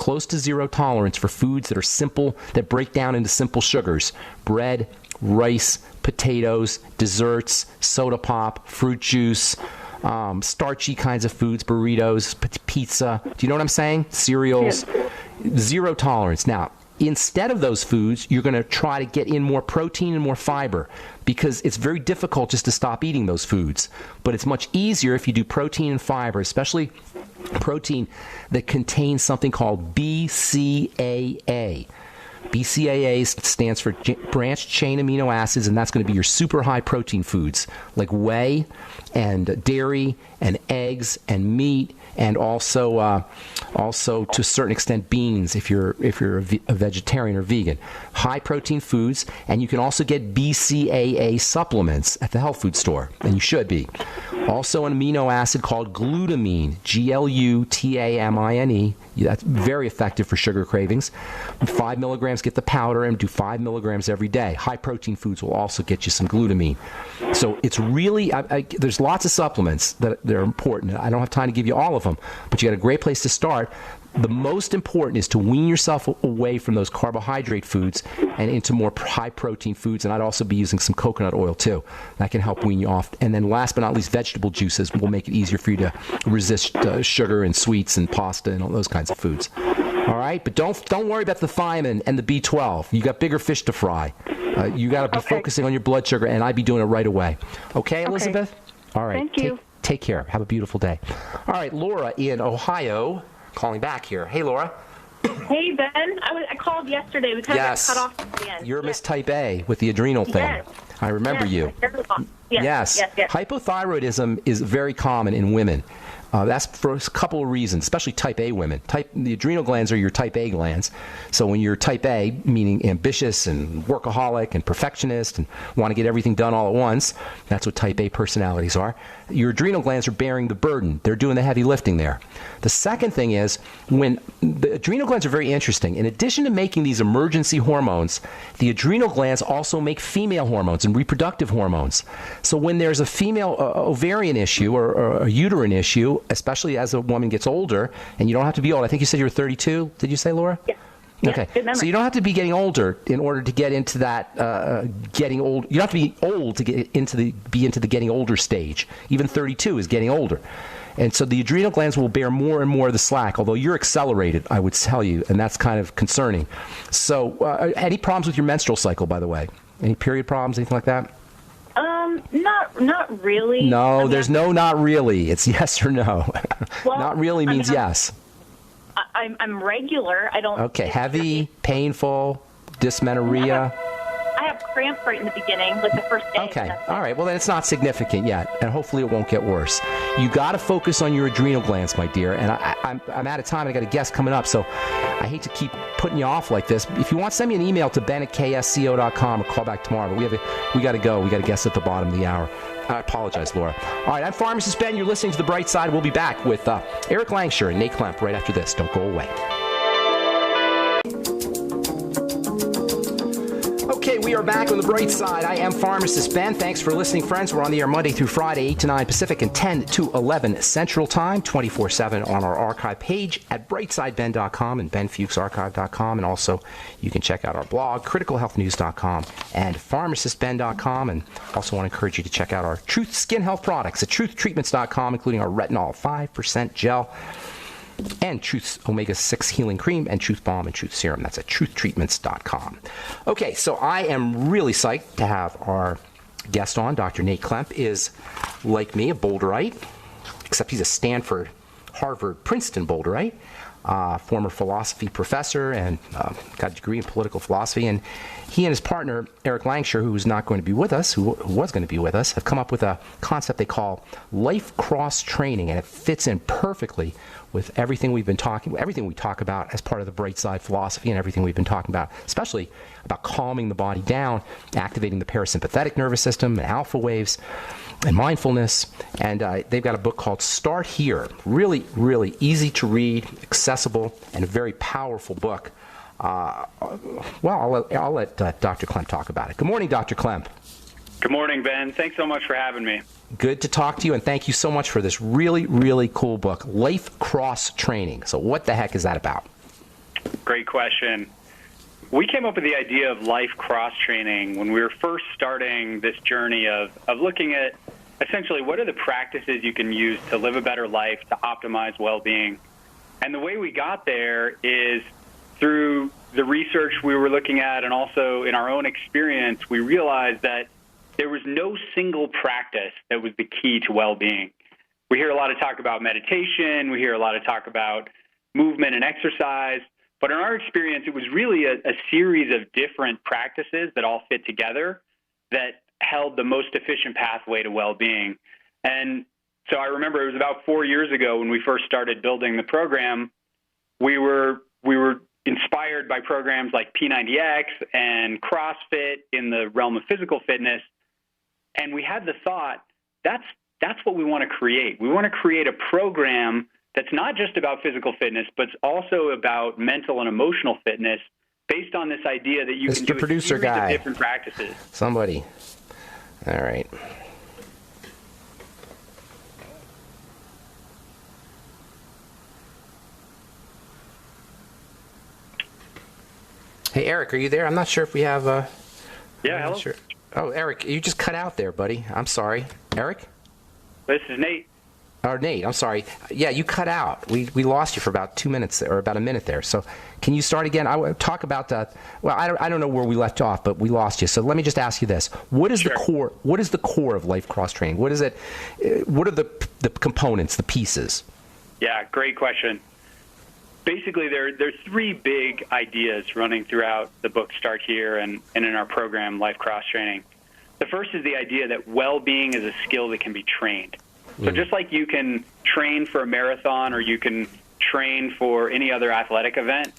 close to zero tolerance for foods that are simple, that break down into simple sugars. Bread, rice, potatoes, desserts, soda pop, fruit juice, starchy kinds of foods, burritos, pizza. Do you know what I'm saying? Cereals. Yes. Zero tolerance. Now, instead of those foods, you're going to try to get in more protein and more fiber, because it's very difficult just to stop eating those foods. But it's much easier if you do protein and fiber, especially protein that contains something called BCAA. BCAA stands for branched chain amino acids, and that's going to be your super high protein foods like whey and dairy and eggs and meat, and also to a certain extent beans if you're a vegetarian or vegan. High protein foods, and you can also get BCAA supplements at the health food store, and you should be. Also an amino acid called glutamine, Glutamine. That's very effective for sugar cravings. 5 milligrams, get the powder, and do 5 milligrams every day. High protein foods will also get you some glutamine. So it's really, there's lots of supplements that are important. I don't have time to give you all of them, but you got a great place to start. The most important is to wean yourself away from those carbohydrate foods and into more high-protein foods, and I'd also be using some coconut oil, too. That can help wean you off. And then last but not least, vegetable juices will make it easier for you to resist sugar and sweets and pasta and all those kinds of foods. All right? But don't worry about the thiamine and the B12. You got bigger fish to fry. You got to be focusing on your blood sugar, and I'd be doing it right away. Okay, Elizabeth? All right. Thank you. Take care. Have a beautiful day. All right, Laura in Ohio, calling back here. Hey, Laura. Hey, Ben. I called yesterday. We kind of got cut off at the end. You're Miss Type A with the adrenal thing. Yes. I remember you. Yes. Hypothyroidism is very common in women. That's for a couple of reasons, especially type A women. The adrenal glands are your type A glands. So when you're type A, meaning ambitious and workaholic and perfectionist and want to get everything done all at once, that's what type A personalities are. Your adrenal glands are bearing the burden. They're doing the heavy lifting there. The second thing is, when the adrenal glands are very interesting. In addition to making these emergency hormones, the adrenal glands also make female hormones and reproductive hormones. So when there's a female ovarian issue or a uterine issue, especially as a woman gets older, and you don't have to be old. I think you said you were 32. Did you say, Laura? Yeah. Okay. So you don't have to be getting older in order to get into that getting old. You don't have to be old to get into the getting older stage. Even 32 is getting older. And so the adrenal glands will bear more and more of the slack, although you're accelerated, I would tell you, and that's kind of concerning. So any problems with your menstrual cycle, by the way? Any period problems, anything like that? Not really. No, there's no not really. It's yes or no. Well, not really means yes. I'm regular. I don't. Okay, heavy, painful, dysmenorrhea. I have cramps right in the beginning, like the first day. Okay, all right. Well, then it's not significant yet, and hopefully it won't get worse. You got to focus on your adrenal glands, my dear. And I'm out of time. I got a guest coming up, so I hate to keep putting you off like this. If you want, send me an email to ben@ksco.com or call back tomorrow. But we got to go. We got a guest at the bottom of the hour. I apologize, Laura. All right, I'm Pharmacist Ben. You're listening to The Bright Side. We'll be back with Eric Langshire and Nate Klemp right after this. Don't go away. Okay, we are back on The Bright Side. I am Pharmacist Ben. Thanks for listening, friends. We're on the air Monday through Friday, 8 to 9 Pacific and 10 to 11 Central Time, 24/7 on our archive page at brightsideben.com and benfuchsarchive.com. And also, you can check out our blog, criticalhealthnews.com and pharmacistben.com. And also want to encourage you to check out our Truth Skin Health products at truthtreatments.com, including our retinol 5% gel, and Truth's Omega-6 Healing Cream, and Truth Balm and Truth Serum. That's at truthtreatments.com. Okay, so I am really psyched to have our guest on. Dr. Nate Klemp is, like me, a Boulderite, except he's a Stanford, Harvard, Princeton Boulderite, former philosophy professor, and got a degree in political philosophy. And he and his partner, Eric Langshire, who is not going to be with us, who was going to be with us, have come up with a concept they call life cross training, and it fits in perfectly with everything we talk about as part of the Bright Side philosophy, and everything we've been talking about, especially about calming the body down, activating the parasympathetic nervous system, and alpha waves, and mindfulness. And they've got a book called Start Here. Really, really easy to read, accessible, and a very powerful book. Well, I'll let Dr. Klemp talk about it. Good morning, Dr. Klemp. Good morning, Ben. Thanks so much for having me. Good to talk to you, and thank you so much for this really, really cool book, Life Cross Training. So what the heck is that about? Great question. We came up with the idea of life cross-training when we were first starting this journey of looking at essentially what are the practices you can use to live a better life, to optimize well-being. And the way we got there is through the research we were looking at, and also in our own experience, we realized that there was no single practice that was the key to well-being. We hear a lot of talk about meditation. We hear a lot of talk about movement and exercise. But in our experience, it was really a series of different practices that all fit together that held the most efficient pathway to well-being. And so I remember it was about 4 years ago when we first started building the program. We were inspired by programs like P90X and CrossFit in the realm of physical fitness. And we had the thought, that's what we want to create. We want to create a program that's not just about physical fitness, but it's also about mental and emotional fitness based on this idea that you can do a series of different practices. Somebody. All right. Hey, Eric, are you there? I'm not sure if we have... Yeah, hello. Sure. Oh, Eric, you just cut out there, buddy. I'm sorry. Eric? This is Nate. Or Nate, I'm sorry. Yeah, you cut out. We lost you for about 2 minutes, or about a minute there. So can you start again? I want to talk about well, I don't know where we left off, but we lost you. So let me just ask you this. What is the core? What is the core of life cross training? What is it? What are the components, the pieces? Yeah, great question. Basically, there's three big ideas running throughout the book Start Here and in our program, Life Cross Training. The first is the idea that well-being is a skill that can be trained. So just like you can train for a marathon or you can train for any other athletic event,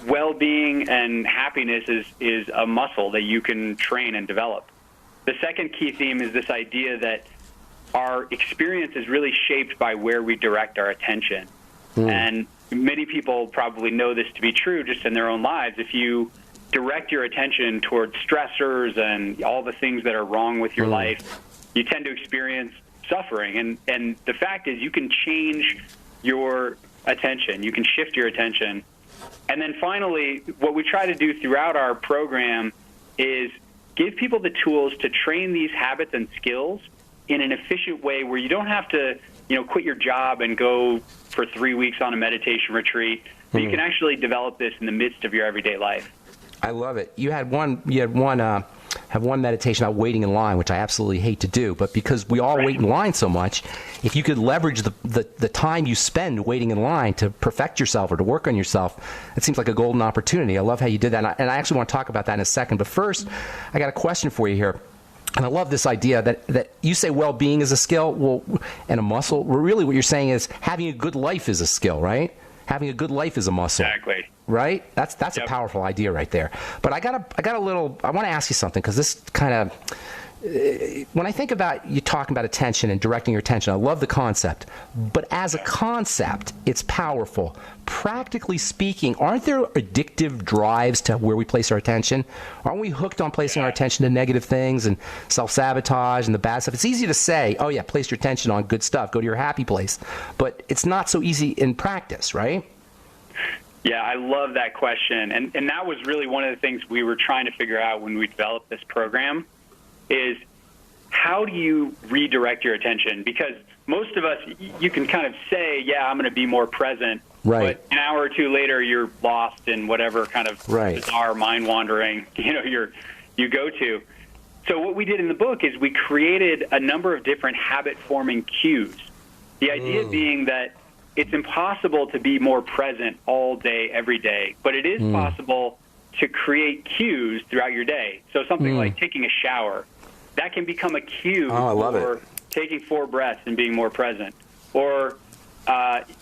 well-being and happiness is a muscle that you can train and develop. The second key theme is this idea that our experience is really shaped by where we direct our attention. And many people probably know this to be true just in their own lives. If you direct your attention towards stressors and all the things that are wrong with your life, you tend to experience suffering. And the fact is you can change your attention. You can shift your attention. And then finally, what we try to do throughout our program is give people the tools to train these habits and skills in an efficient way where you don't have to, quit your job and go for 3 weeks on a meditation retreat, but you can actually develop this in the midst of your everyday life. I love it. You had one meditation about waiting in line, which I absolutely hate to do, but because we all wait in line so much, if you could leverage the time you spend waiting in line to perfect yourself or to work on yourself, it seems like a golden opportunity. I love how you did that, and I actually want to talk about that in a second. But first, I got a question for you here. And I love this idea that you say well-being is a skill, and a muscle. Well, really what you're saying is having a good life is a skill, right? Having a good life is a muscle. Exactly. Right? That's a powerful idea right there. But I want to ask you something, because this kind of, when I think about you talking about attention and directing your attention, I love the concept. But as a concept, it's powerful. Practically speaking, aren't there addictive drives to where we place our attention? Aren't we hooked on placing our attention to negative things and self-sabotage and the bad stuff? It's easy to say, oh yeah, place your attention on good stuff, go to your happy place. But it's not so easy in practice, right? Yeah, I love that question. And that was really one of the things we were trying to figure out when we developed this program is how do you redirect your attention? Because most of us, you can kind of say, yeah, I'm going to be more present. Right. But an hour or two later, you're lost in whatever kind of bizarre mind wandering, you go to. So what we did in the book is we created a number of different habit-forming cues. The idea being that it's impossible to be more present all day, every day, but it is possible to create cues throughout your day. So something like taking a shower, that can become a cue for taking 4 breaths and being more present. Or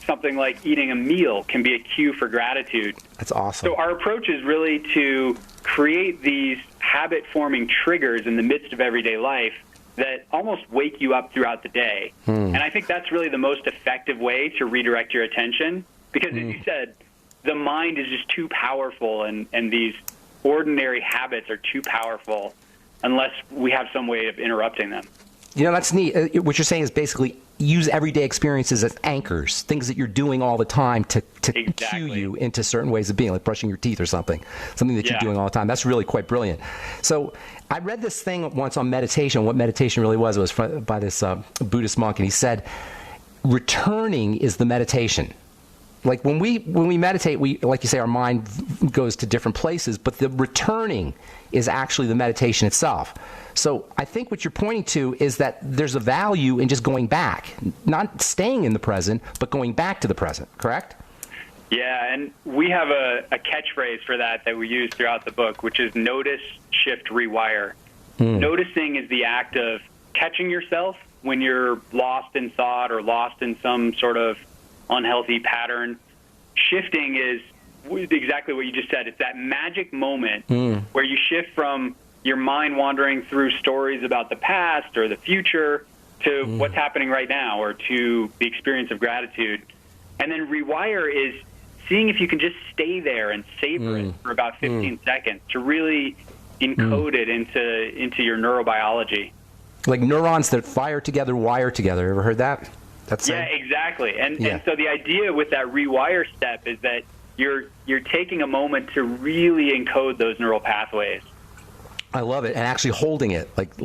something like eating a meal can be a cue for gratitude. That's awesome. So our approach is really to create these habit-forming triggers in the midst of everyday life that almost wake you up throughout the day. And I think that's really the most effective way to redirect your attention because, as you said, the mind is just too powerful, and these ordinary habits are too powerful unless we have some way of interrupting them. That's neat. What you're saying is basically use everyday experiences as anchors, things that you're doing all the time to cue you into certain ways of being, like brushing your teeth or something that you're doing all the time. That's really quite brilliant. So I read this thing once on meditation. What meditation really was by this Buddhist monk, and he said, returning is the meditation. Like when we meditate, we, like you say, our mind goes to different places, but the returning is actually the meditation itself. So I think what you're pointing to is that there's a value in just going back, not staying in the present, but going back to the present, correct? Yeah, and we have a catchphrase for that we use throughout the book, which is notice, shift, rewire. Noticing is the act of catching yourself when you're lost in thought or lost in some sort of unhealthy pattern. Shifting is exactly what you just said. It's that magic moment where you shift from your mind wandering through stories about the past or the future to what's happening right now, or to the experience of gratitude. And then rewire is seeing if you can just stay there and savor it for about 15 seconds to really encode it into your neurobiology. Like neurons that fire together, wire together. Ever heard that? Exactly. And so the idea with that rewire step is that you're taking a moment to really encode those neural pathways. I love it, and actually holding it, like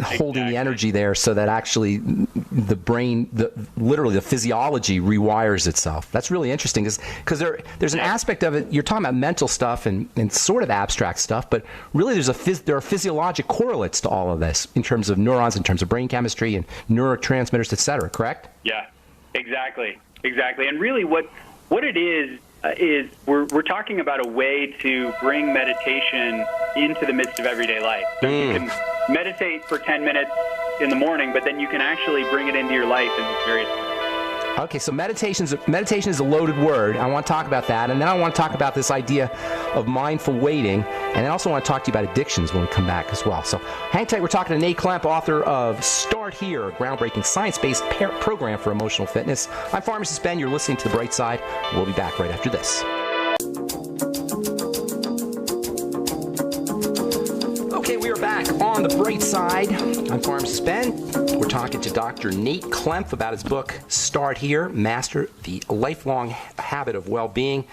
holding the energy there, so that actually the brain, literally the physiology rewires itself. That's really interesting, because there's an aspect of it. You're talking about mental stuff and sort of abstract stuff, but really there are physiologic correlates to all of this in terms of neurons, in terms of brain chemistry and neurotransmitters, et cetera. Correct? Yeah, exactly. And really, what it is we're talking about a way to bring meditation into the midst of everyday life. So you can meditate for 10 minutes in the morning, but then you can actually bring it into your life in these various ways. Okay, so meditation is a loaded word. I want to talk about that, and then I want to talk about this idea of mindful waiting, and I also want to talk to you about addictions when we come back as well. So hang tight. We're talking to Nate Klemp, author of Start Here, a groundbreaking science-based program for emotional fitness. I'm Pharmacist Ben. You're listening to The Bright Side. We'll be back right after this. Okay, we are back on The Bright Side. I'm Pharmacist Ben. We're talking to Dr. Nate Klemp about his book, Start Here, Master the Lifelong Habit of Well-Being.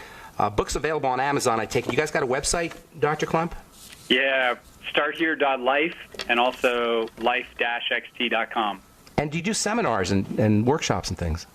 Book's available on Amazon, I take it. You guys got a website, Dr. Klemp? Yeah, starthere.life and also life-xt.com. And do you do seminars and workshops and things?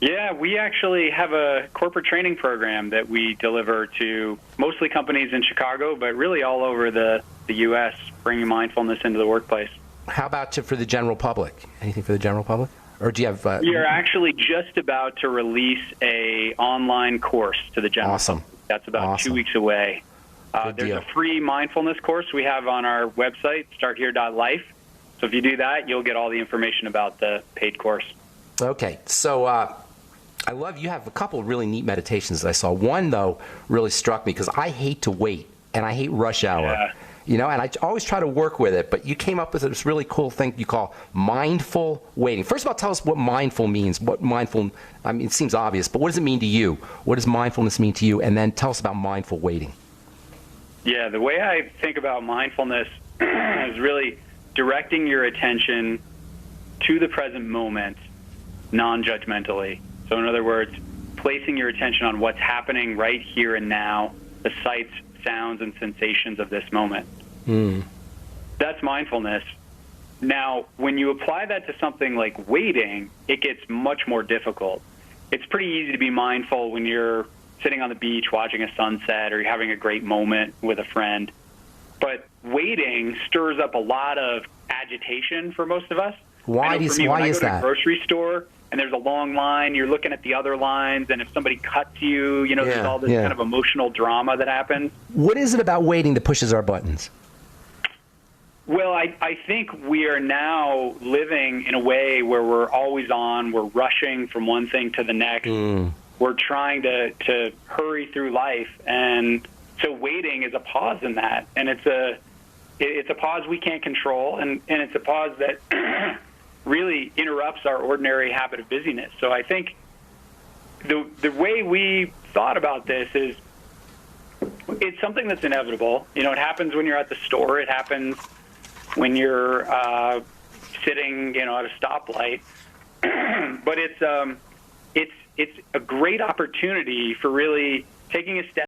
Yeah, we actually have a corporate training program that we deliver to mostly companies in Chicago, but really all over the U.S., bringing mindfulness into the workplace. How about for the general public? Anything for the general public? Or do you have... We are actually just about to release a online course to the general public. That's about 2 weeks away. There's a free mindfulness course we have on our website, starthere.life. So if you do that, you'll get all the information about the paid course. Okay. So I love you have a couple of really neat meditations that I saw. One, though, really struck me because I hate to wait, and I hate rush hour. Yeah. You know, and I always try to work with it, but you came up with this really cool thing you call mindful waiting. First of all, tell us what mindful means. I mean, it seems obvious, but what does it mean to you? What does mindfulness mean to you? And then tell us about mindful waiting. Yeah, the way I think about mindfulness is really directing your attention to the present moment non-judgmentally. So in other words, placing your attention on what's happening right here and now, the sights, sounds, and sensations of this moment. That's mindfulness. Now, when you apply that to something like waiting, it gets much more difficult. It's pretty easy to be mindful when you're sitting on the beach watching a sunset or you're having a great moment with a friend. But waiting stirs up a lot of agitation for most of us. Why is that? When I go to a grocery store and there's a long line, you're looking at the other lines, and if somebody cuts you, there's all this kind of emotional drama that happens. What is it about waiting that pushes our buttons? Well, I think we are now living in a way where we're always on, we're rushing from one thing to the next. We're trying to hurry through life, and so waiting is a pause in that, and it's a pause we can't control, and it's a pause that really interrupts our ordinary habit of busyness. So I think the way we thought about this is it's something that's inevitable. It happens when you're at the store. It happens when you're sitting, at a stoplight. but it's a great opportunity for really taking a step